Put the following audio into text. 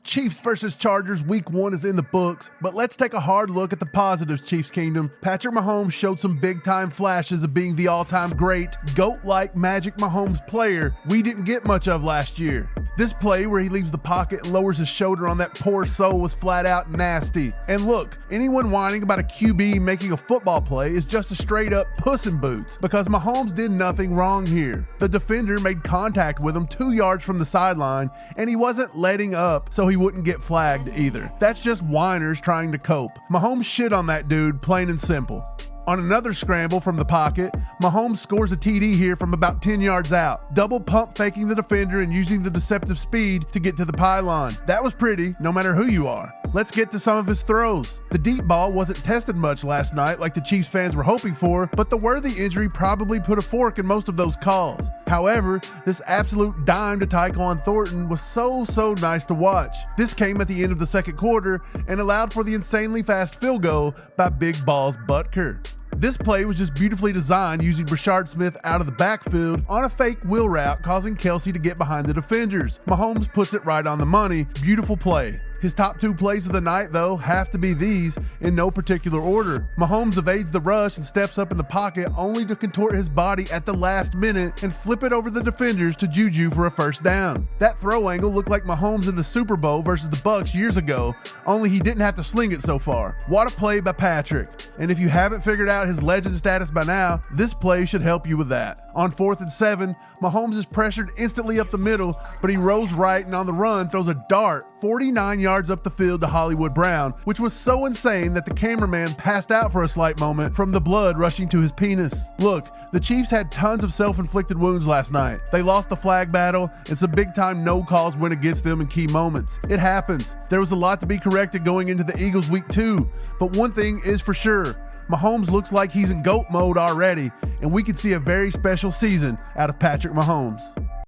Chiefs versus Chargers Week 1 is in the books, but let's take a hard look at the positives, Chiefs Kingdom. Patrick Mahomes showed some big-time flashes of being the all-time great, GOAT-like Magic Mahomes player we didn't get much of last year. This play where he leaves the pocket and lowers his shoulder on that poor soul was flat out nasty. And look, anyone whining about a QB making a football play is just a straight up puss in boots, because Mahomes did nothing wrong here. The defender made contact with him 2 yards from the sideline, and he wasn't letting up so he wouldn't get flagged either. That's just whiners trying to cope. Mahomes shit on that dude, plain and simple. On another scramble from the pocket, Mahomes scores a TD here from about 10 yards out, double pump faking the defender and using the deceptive speed to get to the pylon. That was pretty, no matter who you are. Let's get to some of his throws. The deep ball wasn't tested much last night like the Chiefs fans were hoping for, but the Worthy injury probably put a fork in most of those calls. However, this absolute dime to Tyquan Thornton was so nice to watch. This came at the end of the second quarter and allowed for the insanely fast field goal by Big Balls Butker. This play was just beautifully designed using Brashard Smith out of the backfield on a fake wheel route, causing Kelsey to get behind the defenders. Mahomes puts it right on the money. Beautiful play. His top 2 plays of the night, though, have to be these in no particular order. Mahomes evades the rush and steps up in the pocket only to contort his body at the last minute and flip it over the defenders to Juju for a first down. That throw angle looked like Mahomes in the Super Bowl versus the Bucs years ago, only he didn't have to sling it so far. What a play by Patrick. And if you haven't figured out his legend status by now, this play should help you with that. On 4th and 7, Mahomes is pressured instantly up the middle, but he rolls right and on the run throws a dart 49 yards up the field to Hollywood Brown, which was so insane that the cameraman passed out for a slight moment from the blood rushing to his penis. Look, the Chiefs had tons of self-inflicted wounds last night. They lost the flag battle, and some big-time no calls went against them in key moments. It happens. There was a lot to be corrected going into the Eagles Week 2, but one thing is for sure. Mahomes looks like he's in GOAT mode already, and we could see a very special season out of Patrick Mahomes.